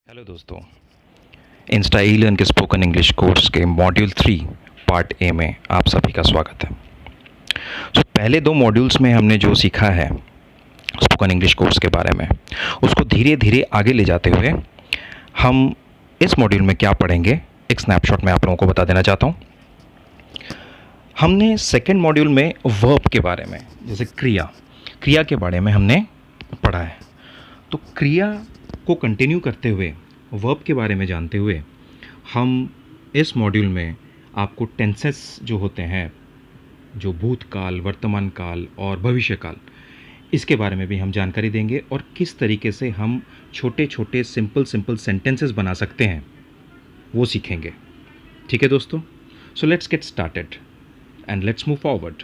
Hello दोस्तों, Insta ई learn के spoken English course के मॉड्यूल 3 पार्ट ए में आप सभी का स्वागत है। पहले दो मॉड्यूल्स में हमने जो सीखा है स्पोकन इंग्लिश कोर्स के बारे में, उसको धीरे धीरे आगे ले जाते हुए हम इस मॉड्यूल में क्या पढ़ेंगे, एक स्नैपशॉट में आप लोगों को बता देना चाहता हूँ। हमने सेकेंड मॉड्यूल में वर्ब के बारे में, जैसे क्रिया के बारे में हमने पढ़ा है। तो क्रिया को कंटिन्यू करते हुए, वर्ब के बारे में जानते हुए, हम इस मॉड्यूल में आपको टेंसेस जो होते हैं, जो भूतकाल, वर्तमान काल और भविष्य काल, इसके बारे में भी हम जानकारी देंगे और किस तरीके से हम छोटे छोटे सिंपल सेंटेंसेस बना सकते हैं वो सीखेंगे। ठीक है दोस्तों, so let's get started and let's move forward.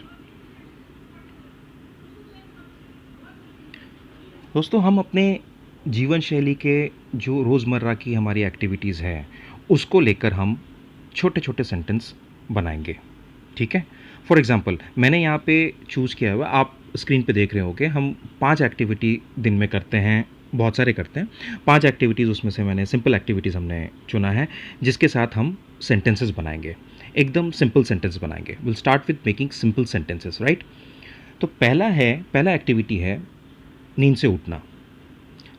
दोस्तों, हम अपने जीवन शैली के जो रोज़मर्रा की हमारी एक्टिविटीज़ है, उसको लेकर हम छोटे छोटे सेंटेंस बनाएंगे। ठीक है, फॉर एग्ज़ाम्पल मैंने यहाँ पे चूज़ किया हुआ, आप स्क्रीन पे देख रहे होंगे, हम 5 एक्टिविटी दिन में करते हैं, बहुत सारे करते हैं। 5 एक्टिविटीज़, उसमें से मैंने सिंपल एक्टिविटीज़ हमने चुना है, जिसके साथ हम सेंटेंसेस बनाएंगे, एकदम सिंपल सेंटेंस बनाएंगे। Will start with making simple sentences, right. तो पहला एक्टिविटी है नींद से उठना।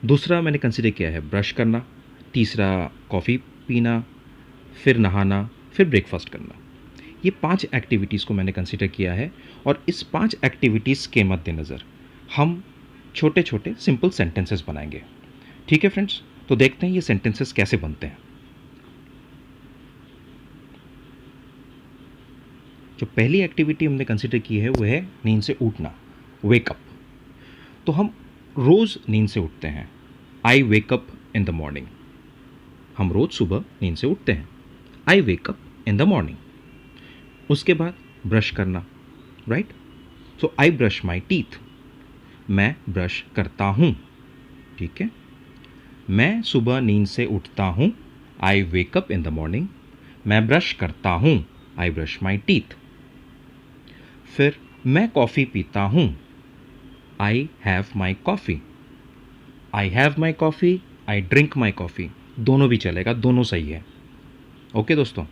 दूसरा मैंने कंसिडर किया है ब्रश करना। तीसरा कॉफ़ी पीना, फिर नहाना, फिर ब्रेकफास्ट करना। ये 5 एक्टिविटीज़ को मैंने कंसिडर किया है और इस 5 एक्टिविटीज़ के मद्देनज़र हम छोटे छोटे सिंपल सेंटेंसेस बनाएंगे। ठीक है फ्रेंड्स, तो देखते हैं ये सेंटेंसेस कैसे बनते हैं। जो पहली एक्टिविटी हमने कंसिडर की है वो है नींद से उठना, वेकअप। तो हम रोज़ नींद से उठते हैं। I wake up in the morning. हम रोज़ सुबह नींद से उठते हैं। I wake up in the morning. उसके बाद ब्रश करना, right. So I brush my teeth. मैं ब्रश करता हूँ। ठीक है, मैं सुबह नींद से उठता हूँ। I wake up in the morning. मैं ब्रश करता हूँ। I brush my teeth. फिर मैं कॉफ़ी पीता हूँ। I have my coffee. I have my coffee, I drink my coffee, दोनों भी चलेगा, दोनों सही है। ओके दोस्तों।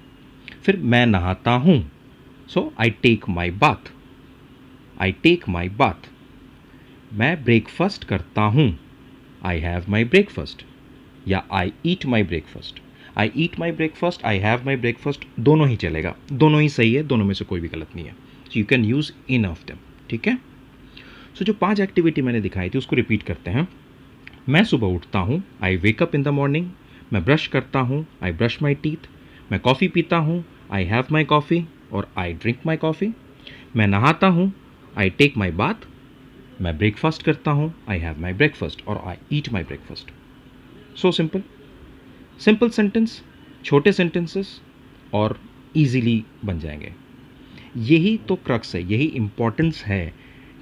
फिर मैं नहाता हूँ। So I take my bath. I take my bath. मैं ब्रेकफास्ट करता हूँ। आई हैव माई ब्रेकफास्ट, या I eat my breakfast. I eat my breakfast, I have my breakfast, दोनों ही चलेगा, दोनों ही सही है, दोनों में से कोई भी गलत नहीं है। So you can use in of them. ठीक है। सो जो 5 एक्टिविटी मैंने दिखाई थी उसको रिपीट करते हैं। मैं सुबह उठता हूँ, I wake up in the morning. मैं ब्रश करता हूँ, आई ब्रश माई टीथ। मैं कॉफ़ी पीता हूँ, आई हैव माई कॉफ़ी और आई ड्रिंक माई कॉफ़ी। मैं नहाता हूँ, आई टेक माई बाथ। मैं ब्रेकफास्ट करता हूँ, आई हैव माई ब्रेकफास्ट और I eat my breakfast. So simple sentence, छोटे सेंटेंसेस और ईजीली बन जाएंगे। यही तो क्रक्स है, यही इम्पॉर्टेंस है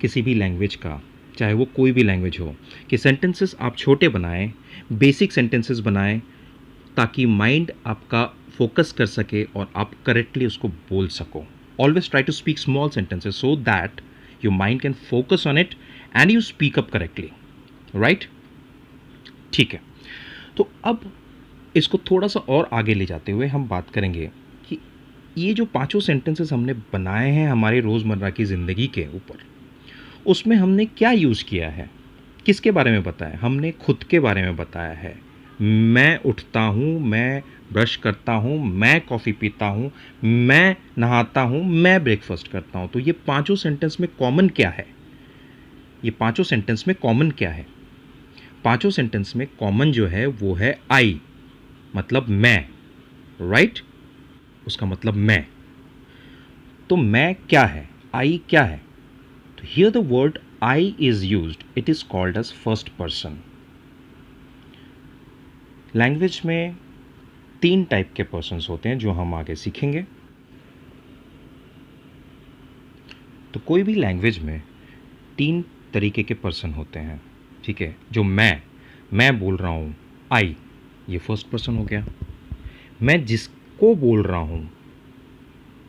किसी भी लैंग्वेज का, चाहे वो कोई भी लैंग्वेज हो, कि सेंटेंसेस आप छोटे बनाएं, बेसिक सेंटेंसेस बनाएं, ताकि माइंड आपका फोकस कर सके और आप करेक्टली उसको बोल सको। Always try to speak small sentences so that your mind can focus on it and you speak up correctly, right. ठीक है, तो अब इसको थोड़ा सा और आगे ले जाते हुए हम बात करेंगे कि ये जो 5 सेंटेंसेस हमने बनाए हैं हमारे रोज़मर्रा की ज़िंदगी के ऊपर, उसमें हमने क्या यूज़ किया है, किसके बारे में बताया? हमने खुद के बारे में बताया है। मैं उठता हूँ, मैं ब्रश करता हूँ, मैं कॉफ़ी पीता हूँ, मैं नहाता हूँ, मैं ब्रेकफास्ट करता हूँ। तो ये 5 सेंटेंस में कॉमन क्या है? ये 5 सेंटेंस में कॉमन क्या है? 5 सेंटेंस में कॉमन जो है वो है आई, मतलब मैं, राइट। उसका मतलब मैं। तो मैं क्या है? आई क्या है? तो here the word I is used. It is called as first person. Language में 3 टाइप के पर्सन्स होते हैं जो हम आगे सीखेंगे। तो कोई भी लैंग्वेज में 3 तरीके के पर्सन होते हैं। ठीक है, जो मैं बोल रहा हूँ, आई, ये फर्स्ट पर्सन हो गया। मैं जिसको बोल रहा हूँ,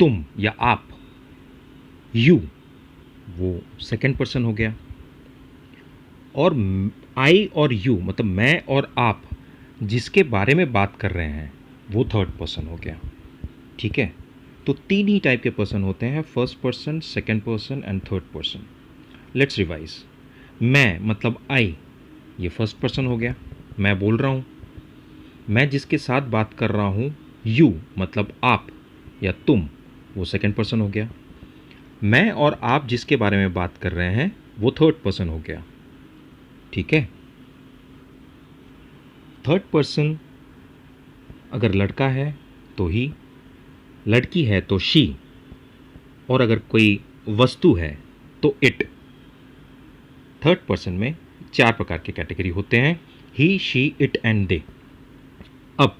तुम या आप, यू, वो सेकंड पर्सन हो गया। और आई और यू, मतलब मैं और आप, जिसके बारे में बात कर रहे हैं वो थर्ड पर्सन हो गया। ठीक है, तो तीन ही टाइप के पर्सन होते हैं, first person, second person and third person. Let's revise. मैं मतलब आई, ये फर्स्ट पर्सन हो गया, मैं बोल रहा हूँ। मैं जिसके साथ बात कर रहा हूँ, यू मतलब आप या तुम, वो सेकंड पर्सन हो गया। मैं और आप जिसके बारे में बात कर रहे हैं वो थर्ड पर्सन हो गया। ठीक है, थर्ड पर्सन अगर लड़का है तो ही, लड़की है तो शी, और अगर कोई वस्तु है तो इट। थर्ड पर्सन में चार प्रकार के कैटेगरी होते हैं, ही, शी, इट एंड दे। अब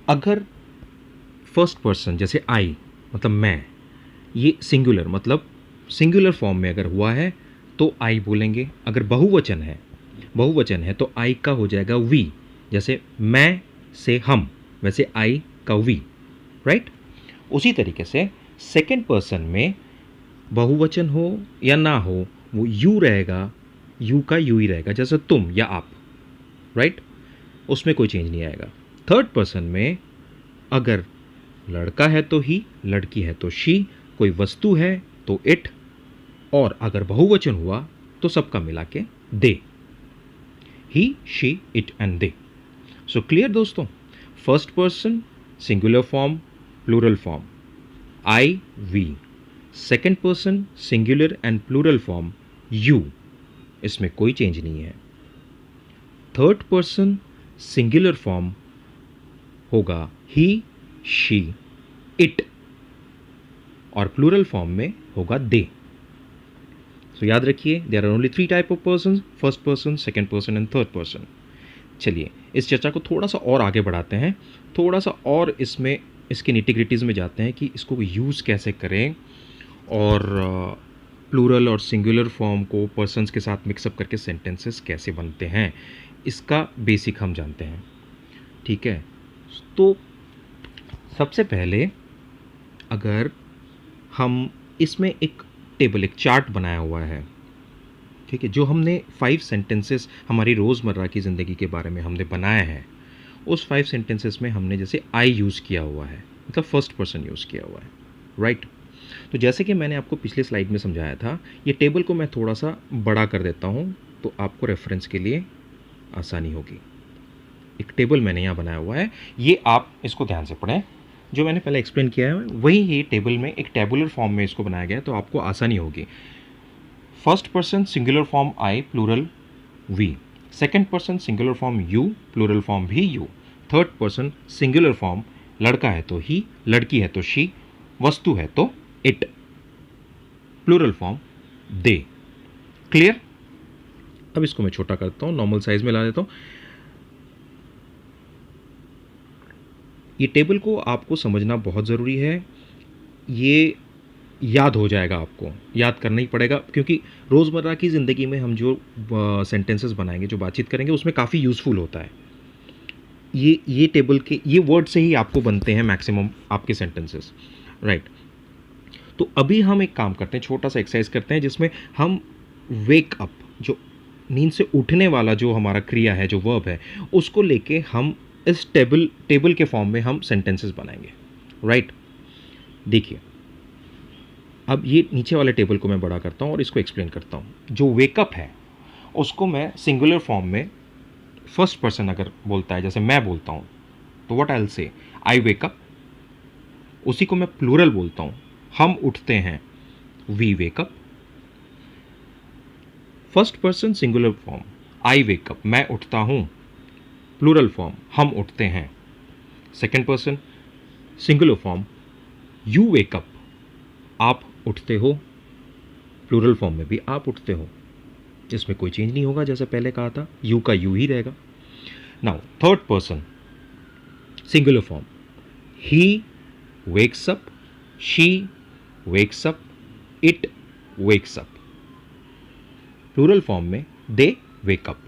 अगर फर्स्ट पर्सन जैसे आई मतलब मैं, ये सिंगुलर मतलब सिंगुलर फॉर्म में अगर हुआ है तो आई बोलेंगे। अगर बहुवचन है तो आई का हो जाएगा वी, जैसे मैं से हम, वैसे आई का वी, राइट। उसी तरीके से सेकंड पर्सन में बहुवचन हो या ना हो वो यू रहेगा, यू का यू ही रहेगा, जैसे तुम या आप, राइट, उसमें कोई चेंज नहीं आएगा। थर्ड पर्सन में अगर लड़का है तो ही, लड़की है तो शी, कोई वस्तु है तो इट, और अगर बहुवचन हुआ तो सबका मिला के they, he, she, it and they. So clear दोस्तों, first person singular form, plural form I, we, second person singular and plural form you, इसमें कोई चेंज नहीं है। थर्ड पर्सन सिंगुलर फॉर्म होगा ही, शी, इट, और plural form में होगा they. So याद रखिए, there are only three type of person, first person, second person and third person. चलिए इस चर्चा को थोड़ा सा और आगे बढ़ाते हैं, थोड़ा सा और इसमें इसके निटिग्रिटीज़ में जाते हैं कि इसको यूज़ कैसे करें, और प्लूरल और सिंगुलर फॉर्म को पर्सन्स के साथ मिक्सअप करके सेंटेंसेस कैसे बनते हैं, इसका बेसिक हम जानते हैं। ठीक है, तो सबसे पहले अगर हम इसमें एक टेबल, एक चार्ट बनाया हुआ है, ठीक है, जो हमने 5 सेंटेंसेस हमारी रोज़मर्रा की ज़िंदगी के बारे में हमने बनाया है, उस 5 सेंटेंसेस में हमने जैसे आई यूज़ किया हुआ है, मतलब फर्स्ट पर्सन यूज़ किया हुआ है, राइट। तो जैसे कि मैंने आपको पिछले स्लाइड में समझाया था, ये टेबल को मैं थोड़ा सा बड़ा कर देता हूँ तो आपको रेफरेंस के लिए आसानी होगी। एक टेबल मैंने यहाँ बनाया हुआ है, ये आप इसको ध्यान से पढ़ें, जो मैंने पहले एक्सप्लेन किया है वही ये टेबल में एक टेबुलर फॉर्म में इसको बनाया गया है, तो आपको आसानी होगी। First person singular form I, plural we, second person singular form you, plural form भी you, third person singular form लड़का है तो ही, लड़की है तो शी, वस्तु है तो it, plural form they. Clear? अब इसको मैं छोटा करता हूँ, नॉर्मल साइज में ला देता हूँ। ये टेबल को आपको समझना बहुत ज़रूरी है, ये याद हो जाएगा, आपको याद करना ही पड़ेगा, क्योंकि रोज़मर्रा की ज़िंदगी में हम जो सेंटेंसेस बनाएंगे, जो बातचीत करेंगे, उसमें काफ़ी यूज़फुल होता है। ये टेबल के ये वर्ड से ही आपको बनते हैं मैक्सिमम आपके सेंटेंसेस, राइट। तो अभी हम एक काम करते हैं, छोटा सा एक्सरसाइज करते हैं, जिसमें हम वेक अप, जो नींद से उठने वाला जो हमारा क्रिया है, जो वर्ब है, उसको लेके हम इस टेबल के फॉर्म में हम सेंटेंसेस बनाएंगे, राइट। देखिए, अब ये नीचे वाले टेबल को मैं बड़ा करता हूँ और इसको एक्सप्लेन करता हूँ। जो वेकअप है उसको मैं सिंगुलर फॉर्म में फर्स्ट पर्सन अगर बोलता है, जैसे मैं बोलता हूँ, तो what I will say, I wake up. उसी को मैं प्लूरल बोलता हूँ, हम उठते हैं, we wake up. First person singular form I wake up, मैं उठता हूँ, प्लूरल फॉर्म हम उठते हैं। Second person singular form you wake up, आप उठते हो, प्लूरल फॉर्म में भी आप उठते हो, जिसमें कोई चेंज नहीं होगा, जैसे पहले कहा था, यू का यू ही रहेगा। Now third person singular form he wakes up, she wakes up, it wakes up, plural form में दे वेकअप।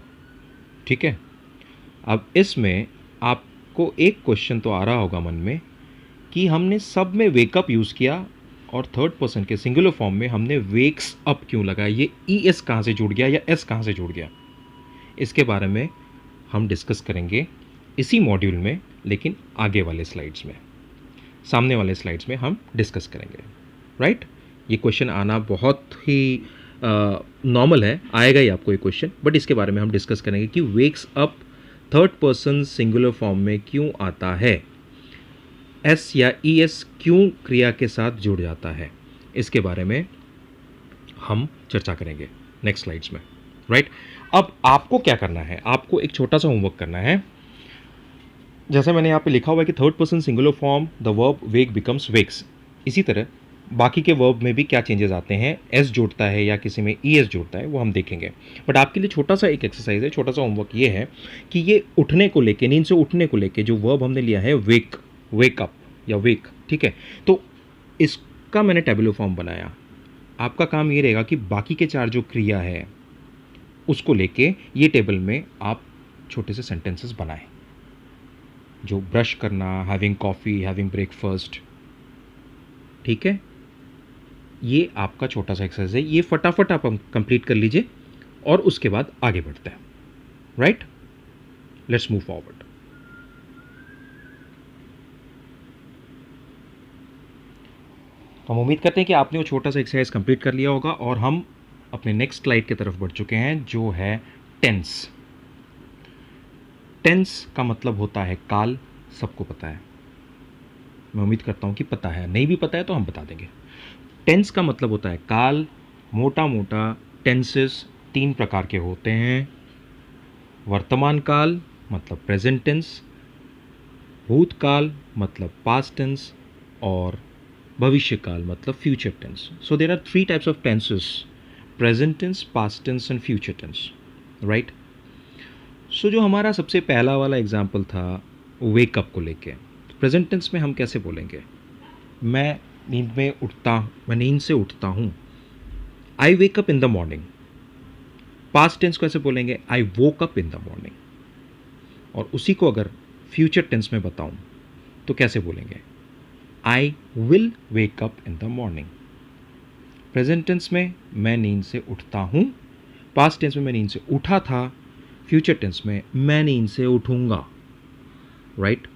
ठीक है, अब इसमें आपको एक क्वेश्चन तो आ रहा होगा मन में कि हमने सब में वेकअप यूज़ किया और थर्ड पर्सन के सिंगुलर फॉर्म में हमने वेक्स अप क्यों लगाया, ये ई एस कहाँ से जुड़ गया या एस कहाँ से जुड़ गया। इसके बारे में हम डिस्कस करेंगे इसी मॉड्यूल में, लेकिन आगे वाले स्लाइड्स में, सामने वाले स्लाइड्स में हम डिस्कस करेंगे, राइट? ये क्वेश्चन आना बहुत ही नॉर्मल है, आएगा ही आपको ये क्वेश्चन, बट इसके बारे में हम डिस्कस करेंगे कि wakes up third person singular form में क्यों आता है, एस या ई एस क्यों क्रिया के साथ जुड़ जाता है, इसके बारे में हम चर्चा करेंगे नेक्स्ट स्लाइड्स में, राइट? अब आपको क्या करना है, आपको एक छोटा सा होमवर्क करना है। जैसे मैंने यहाँ पे लिखा हुआ है कि third person singular form the verb wake becomes wakes, इसी तरह बाकी के वर्ब में भी क्या चेंजेस आते हैं, एस जोड़ता है या किसी में ई एस जोड़ता है, वो हम देखेंगे। बट आपके लिए छोटा सा एक एक्सरसाइज है, छोटा सा होमवर्क ये है कि ये उठने को लेके, नींद से उठने को लेके जो वर्ब हमने लिया है वेक, वेक अप या वेक, ठीक है, तो इसका मैंने टेबुलर फॉर्म बनाया। आपका काम ये रहेगा कि बाकी के 4 जो क्रिया है उसको लेके ये टेबल में आप छोटे से सेंटेंसेस बनाएं, जो ब्रश करना, हैविंग कॉफ़ी, हैविंग ब्रेकफास्ट, ठीक है, ये आपका छोटा सा एक्सरसाइज है, ये फटाफट आप कंप्लीट कर लीजिए और उसके बाद आगे बढ़ते हैं, राइट? Let's move forward. हम उम्मीद करते हैं कि आपने वो छोटा सा एक्सरसाइज कंप्लीट कर लिया होगा और हम अपने नेक्स्ट स्लाइड की तरफ बढ़ चुके हैं, जो है टेंस। टेंस का मतलब होता है काल, सबको पता है, मैं उम्मीद करता हूँ कि पता है, नहीं भी पता है तो हम बता देंगे। टेंस का मतलब होता है काल। मोटा मोटा टेंसेस 3 प्रकार के होते हैं, वर्तमान काल मतलब प्रेजेंट टेंस, भूतकाल मतलब पास्ट टेंस, और भविष्य काल मतलब future tense. So there are 3 types of tenses, present tense, past tense and future tense, right? So जो हमारा सबसे पहला वाला एग्जाम्पल था वेकअप को लेके, प्रेजेंट टेंस में हम कैसे बोलेंगे? मैं नींद से उठता हूँ, I wake up in the morning. Past tense को ऐसे बोलेंगे, I woke up in the morning. और उसी को अगर फ्यूचर टेंस में बताऊँ तो कैसे बोलेंगे? I will wake up in the morning. Present tense में मैं नींद से उठता हूँ, पास्ट टेंस में मैं नींद से उठा था, फ्यूचर टेंस में मैं नींद से उठूँगा, राइट?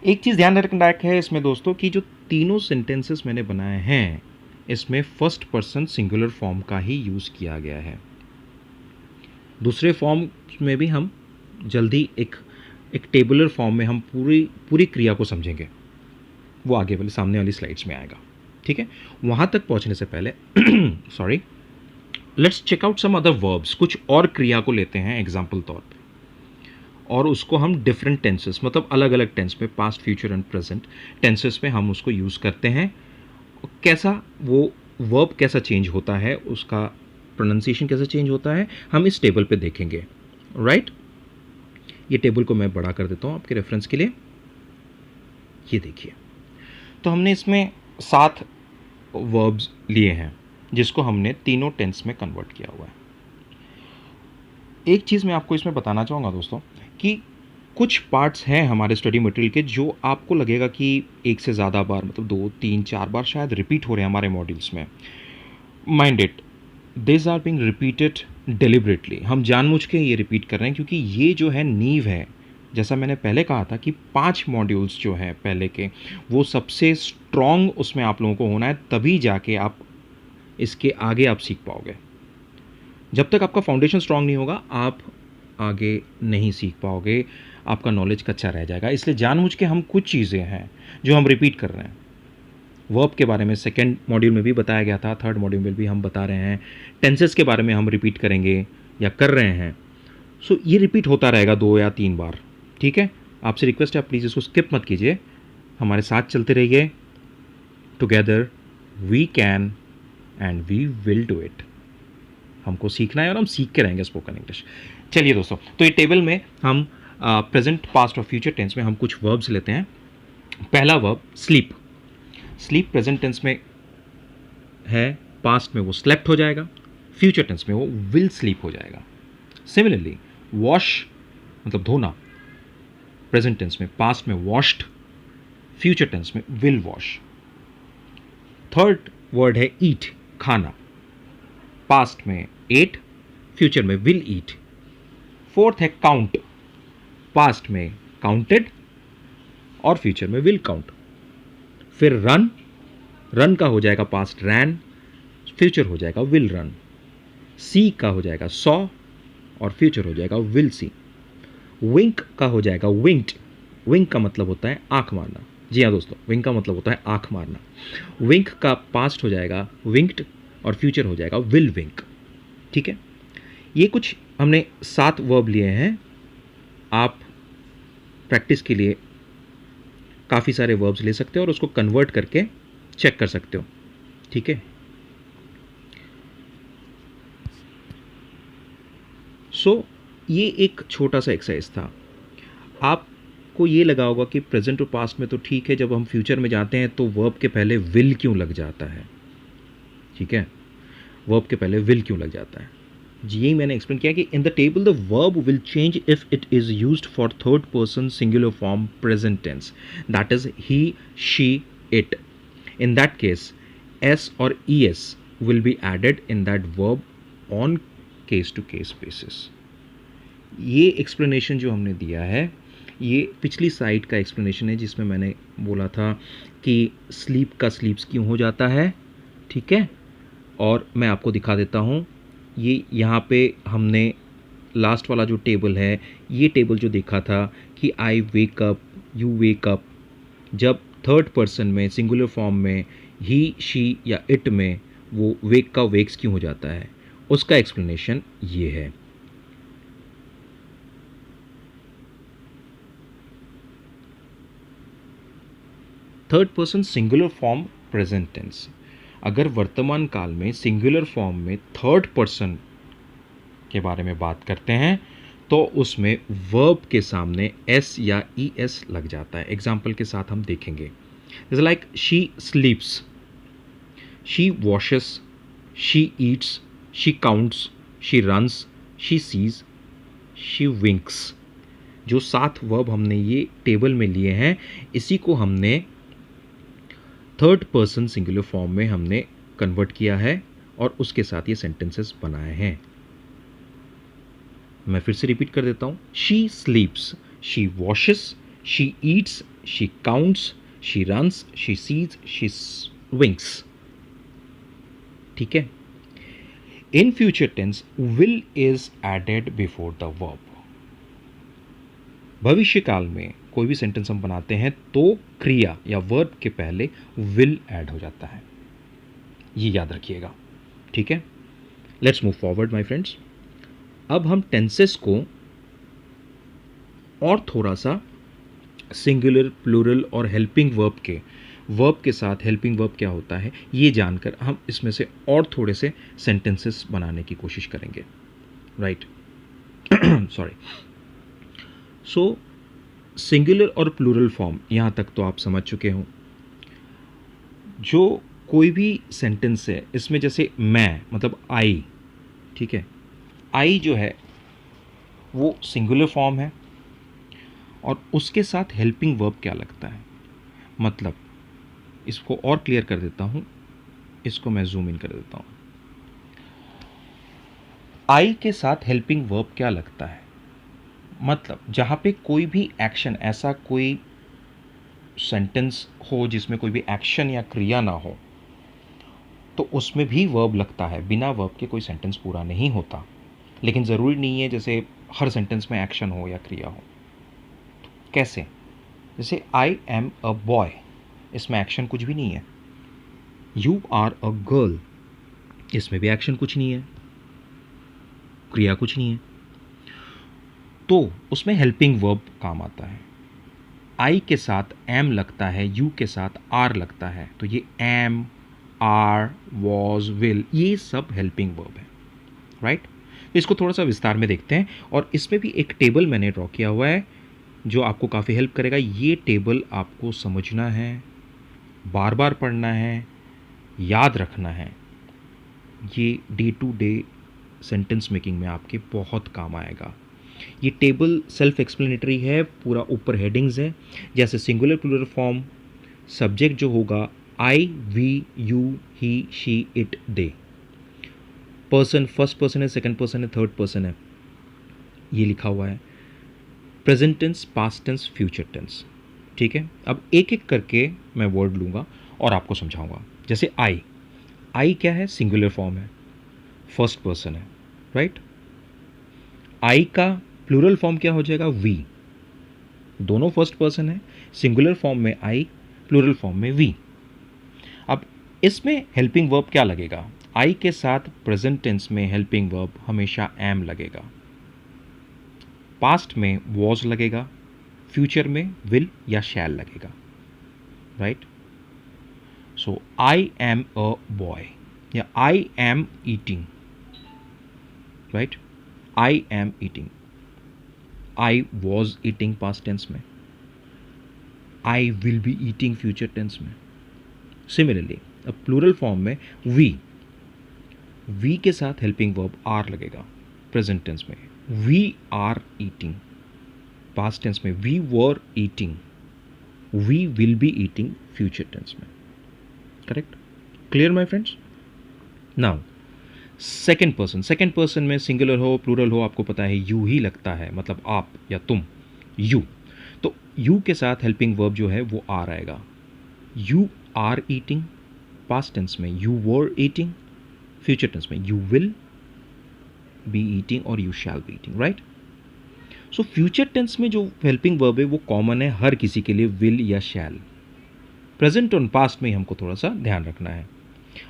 एक चीज़ ध्यान रखने लायक है इसमें दोस्तों कि जो तीनों सेंटेंसेस मैंने बनाए हैं इसमें फर्स्ट पर्सन सिंगुलर फॉर्म का ही यूज़ किया गया है। दूसरे फॉर्म में भी हम जल्दी एक टेबुलर फॉर्म में हम पूरी क्रिया को समझेंगे, वो आगे वाले सामने वाली स्लाइड्स में आएगा, ठीक है? वहाँ तक पहुँचने से पहले sorry, let's check out some other verbs. कुछ और क्रिया को लेते हैं एग्जाम्पल तौर पे, और उसको हम डिफरेंट टेंसेस मतलब अलग अलग टेंस में, past, future and present tenses में हम उसको यूज़ करते हैं। कैसा वो वर्ब कैसा चेंज होता है, उसका प्रोनाउंसिएशन कैसा चेंज होता है, हम इस टेबल पे देखेंगे, राइट? ये टेबल को मैं बड़ा कर देता हूँ आपके रेफरेंस के लिए। ये देखिए, तो हमने इसमें 7 वर्ब्स लिए हैं जिसको हमने तीनों टेंस में कन्वर्ट किया हुआ है। एक चीज़ मैं आपको इसमें बताना चाहूँगा दोस्तों कि कुछ पार्ट्स हैं हमारे स्टडी मटेरियल के जो आपको लगेगा कि एक से ज़्यादा बार, मतलब 2, 3, 4 बार शायद रिपीट हो रहे हैं हमारे मॉड्यूल्स में। Mind it, this are being repeated deliberately. हम जानबूझ के ये रिपीट कर रहे हैं क्योंकि ये जो है नींव है। जैसा मैंने पहले कहा था कि 5 मॉड्यूल्स जो हैं पहले के, वो सबसे स्ट्रॉन्ग उसमें आप लोगों को होना है, तभी जाके आप इसके आगे आप सीख पाओगे। जब तक आपका फाउंडेशन स्ट्रॉन्ग नहीं होगा आप आगे नहीं सीख पाओगे, आपका नॉलेज कच्चा रह जाएगा। इसलिए जानबूझ के हम कुछ चीज़ें हैं जो हम रिपीट कर रहे हैं। वर्ब के बारे में सेकेंड मॉड्यूल में भी बताया गया था, थर्ड मॉड्यूल में भी हम बता रहे हैं। टेंसेस के बारे में हम रिपीट करेंगे या कर रहे हैं। सो ये रिपीट होता रहेगा 2 या 3 बार, ठीक है? आपसे रिक्वेस्ट है, प्लीज़ इसको स्किप मत कीजिए, हमारे साथ चलते रहिए। Together we can and we will do it. हमको सीखना है और हम सीख के रहेंगे स्पोकन इंग्लिश। चलिए दोस्तों, तो ये टेबल में हम प्रेजेंट, पास्ट और फ्यूचर टेंस में हम कुछ वर्ब्स लेते हैं। पहला verb sleep. Sleep present tense में है, पास्ट में वो स्लेप्ट हो जाएगा, फ्यूचर टेंस में वो विल स्लीप हो जाएगा। सिमिलरली वॉश मतलब धोना, प्रेजेंट टेंस में, पास्ट में वॉश्ड, फ्यूचर टेंस में विल वॉश। थर्ड वर्ड है ईट, खाना, पास्ट में एट, फ्यूचर में विल ईट। फोर्थ है काउंट, पास्ट में काउंटेड और फ्यूचर में विल काउंट। फिर रन, रन का हो जाएगा पास्ट रैन, फ्यूचर हो जाएगा विल रन। सी का हो जाएगा सॉ और फ्यूचर हो जाएगा विल सी। विंक का हो जाएगा विंक्ड, विंक का मतलब होता है आंख मारना। जी हाँ दोस्तों, विंक का मतलब होता है आंख मारना। विंक का पास्ट हो जाएगा विंक्ड और फ्यूचर हो जाएगा विल विंक। ठीक है, ये कुछ हमने 7 वर्ब लिए हैं। आप प्रैक्टिस के लिए काफ़ी सारे वर्ब्स ले सकते हो और उसको कन्वर्ट करके चेक कर सकते हो। ठीक है, सो ये एक छोटा सा एक्सरसाइज था। आपको ये लगा होगा कि प्रेजेंट और पास्ट में तो ठीक है, जब हम फ्यूचर में जाते हैं तो वर्ब के पहले विल क्यों लग जाता है। ठीक है, वर्ब के पहले विल क्यों लग जाता है। जी, यही मैंने एक्सप्लेन किया कि in the table the verb will change if it is used for third person singular form present tense, that is he, she, it. In that case S और E S will be added in that verb on case to case basis. ये explanation जो हमने दिया है, ये पिछली side का explanation है जिसमें मैंने बोला था कि स्लीप का स्लीप्स क्यों हो जाता है। ठीक है, और मैं आपको दिखा देता हूँ। ये यहाँ पे हमने लास्ट वाला जो टेबल है, ये टेबल जो देखा था कि I wake up, you wake up, जब थर्ड पर्सन में सिंगुलर फॉर्म में ही, शी या इट में वो वेक का वेक्स क्यों हो जाता है, उसका एक्सप्लेनेशन ये है। Third person singular form present tense, अगर वर्तमान काल में सिंगुलर फॉर्म में थर्ड पर्सन के बारे में बात करते हैं तो उसमें वर्ब के सामने एस या ई एस लग जाता है। एग्जाम्पल के साथ हम देखेंगे, जैसे like she sleeps, she washes, she eats, she counts, she runs, she sees, she winks. जो 7 वर्ब हमने ये टेबल में लिए हैं, इसी को हमने थर्ड पर्सन सिंगुलर फॉर्म में हमने कन्वर्ट किया है और उसके साथ ये सेंटेंसेस बनाए हैं। मैं फिर से रिपीट कर देता हूं, she sleeps, she washes, she eats, she counts, she runs, she sees, she winks. ठीक है, in future tense will is added before the verb. भविष्य काल में कोई भी सेंटेंस हम बनाते हैं तो क्रिया या वर्ब के पहले विल ऐड हो जाता है, ये याद रखिएगा। ठीक है, let's move forward my friends. अब हम टेंसेस को और थोड़ा सा सिंगुलर, प्लूरल और हेल्पिंग वर्ब के साथ हेल्पिंग वर्ब क्या होता है ये जानकर हम इसमें से और थोड़े से सेंटेंसेस बनाने की कोशिश करेंगे। Right, sorry. सो सिंगुलर और प्लूरल फॉर्म यहाँ तक तो आप समझ चुके हो। जो कोई भी सेंटेंस है इसमें, जैसे मैं मतलब आई, ठीक है, आई जो है वो सिंगुलर फॉर्म है और उसके साथ हेल्पिंग वर्ब क्या लगता है। मतलब इसको और क्लियर कर देता हूँ, इसको मैं जूम इन कर देता हूँ। आई के साथ हेल्पिंग वर्ब क्या लगता है, मतलब जहाँ पे कोई भी एक्शन, ऐसा कोई सेंटेंस हो जिसमें कोई भी एक्शन या क्रिया ना हो तो उसमें भी वर्ब लगता है। बिना वर्ब के कोई सेंटेंस पूरा नहीं होता, लेकिन ज़रूरी नहीं है जैसे हर सेंटेंस में एक्शन हो या क्रिया हो। कैसे, जैसे आई एम अ बॉय, इसमें एक्शन कुछ भी नहीं है। यू आर अ गर्ल, इसमें भी एक्शन कुछ नहीं है, क्रिया कुछ नहीं है, तो उसमें हेल्पिंग वर्ब काम आता है। आई के साथ एम लगता है, यू के साथ आर लगता है, तो ये एम, आर, वॉज, विल, ये सब हेल्पिंग वर्ब है। राइट, तो इसको थोड़ा सा विस्तार में देखते हैं और इसमें भी एक टेबल मैंने ड्रॉ किया हुआ है जो आपको काफ़ी हेल्प करेगा। ये टेबल आपको समझना है, बार बार पढ़ना है, याद रखना है। ये day to day sentence making में आपके बहुत काम आएगा। ये टेबल सेल्फ एक्सप्लेनेटरी है, पूरा ऊपर हेडिंग्स है, जैसे सिंगुलर प्लूरल फॉर्म, सब्जेक्ट जो होगा I, we, you, he, she, it, they, person first person है, सेकंड पर्सन है, थर्ड पर्सन है, ये लिखा हुआ है। Present tense, past tense, future tense. ठीक है, अब एक एक करके मैं वर्ड लूँगा और आपको समझाऊंगा। जैसे आई, आई क्या है? सिंगुलर फॉर्म है, फर्स्ट पर्सन है, राइट। आई का प्लूरल फॉर्म क्या हो जाएगा? वी। दोनों फर्स्ट पर्सन है, सिंगुलर फॉर्म में आई, प्लूरल फॉर्म में वी। अब इसमें हेल्पिंग वर्ब क्या लगेगा? आई के साथ प्रेजेंट टेंस में हेल्पिंग वर्ब हमेशा एम लगेगा, पास्ट में वॉज लगेगा, फ्यूचर में विल या शैल लगेगा, right. So I am a boy या I am eating, right. I am eating, I was eating past tense में, I will be eating future tense में। सिमिलरली अब प्लूरल फॉर्म में we, we के साथ helping verb are लगेगा present tense में, we are eating, past tense में we were eating, we will be eating future tense में। Correct? Clear my friends? Now second person, second person में singular हो plural हो आपको पता है यू ही लगता है, मतलब आप या तुम, यू। तो यू के साथ हेल्पिंग वर्ब जो है वो आर आएगा, you are eating, past tense में you were eating, future tense में यू विल बी ईटिंग और you shall be eating, right. So future tense में जो हेल्पिंग वर्ब है वो कॉमन है हर किसी के लिए, विल या शैल। प्रेजेंट और पास्ट में ही हमको थोड़ा सा ध्यान रखना है।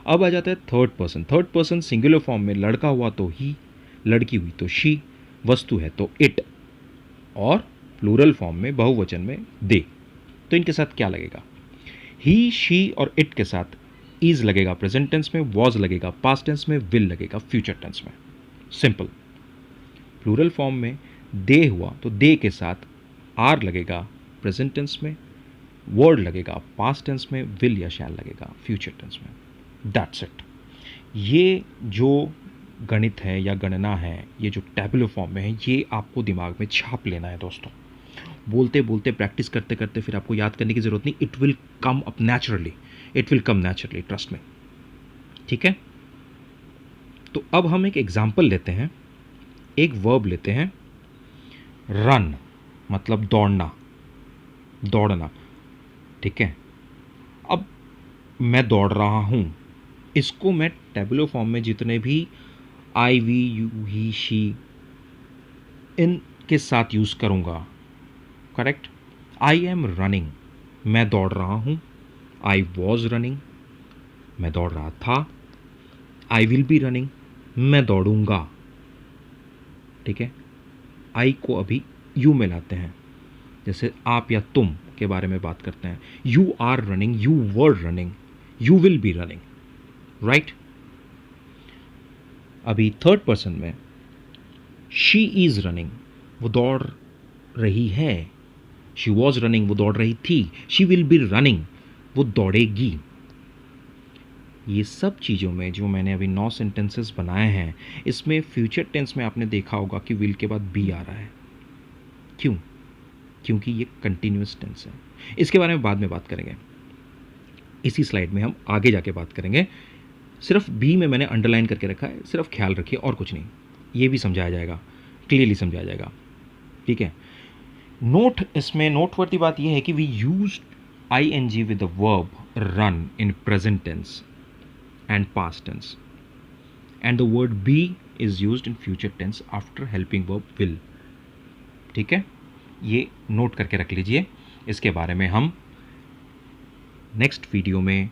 अब आ जाता है third person. Third person singular form में लड़का हुआ तो ही, लड़की हुई तो शी, वस्तु है तो इट, और प्लूरल फॉर्म में बहुवचन में दे। तो इनके साथ क्या लगेगा? ही, शी और इट के साथ इज लगेगा प्रेजेंट टेंस में, वॉज लगेगा पास्ट टेंस में, विल लगेगा फ्यूचर टेंस में। सिंपल। प्लूरल फॉर्म में दे हुआ तो दे के साथ आर लगेगा प्रेजेंट टेंस में, वर्ड लगेगा पास्ट टेंस में, विल या शैल लगेगा फ्यूचर टेंस में। That's it. ये जो गणित है या गणना है, ये जो टैबुलर फॉर्म में है, ये आपको दिमाग में छाप लेना है दोस्तों। बोलते बोलते प्रैक्टिस करते करते फिर आपको याद करने की ज़रूरत नहीं, it will come up naturally, it will come naturally, trust में। ठीक है, तो अब हम एक एग्जाम्पल लेते हैं, एक वर्ब लेते हैं, रन मतलब दौड़ना, दौड़ना। ठीक है, अब मैं दौड़ रहा हूँ, इसको मैं टेबुलर फॉर्म में जितने भी आई, वी, यू, ही, शी इन के साथ यूज़ करूँगा। करेक्ट? आई एम रनिंग, मैं दौड़ रहा हूँ, आई वॉज रनिंग, मैं दौड़ रहा था, आई विल बी रनिंग, मैं दौड़ूंगा। ठीक है, आई को अभी यू में लाते हैं, जैसे आप या तुम के बारे में बात करते हैं, you are running, you were running, you will be running, right. अभी थर्ड पर्सन में शी इज रनिंग, वो दौड़ रही है, शी वॉज रनिंग, वो दौड़ रही थी, शी विल बी रनिंग, वो दौड़ेगी। ये सब चीज़ों में जो मैंने अभी 9 सेंटेंसेस बनाए हैं, इसमें फ्यूचर टेंस में आपने देखा होगा कि विल के बाद बी आ रहा है। क्यों? क्योंकि ये कंटिन्यूअस टेंस है। इसके बारे में बाद में बात करेंगे, इसी स्लाइड में हम आगे जाके बात करेंगे। सिर्फ बी में मैंने अंडरलाइन करके रखा है, सिर्फ ख्याल रखिए और कुछ नहीं, ये भी समझाया जाएगा, क्लियरली समझाया जाएगा। ठीक है, नोट, इसमें नोटवर्दी बात यह है कि we use ing with the verb run in present tense and past tense, and the word be is used in future tense after helping verb will. ठीक है, ये नोट करके रख लीजिए। इसके बारे में हम नेक्स्ट वीडियो में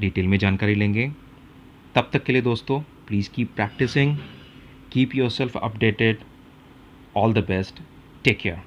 डिटेल में जानकारी लेंगे। तब तक के लिए दोस्तों please keep practising, keep yourself updated, all the best, take care.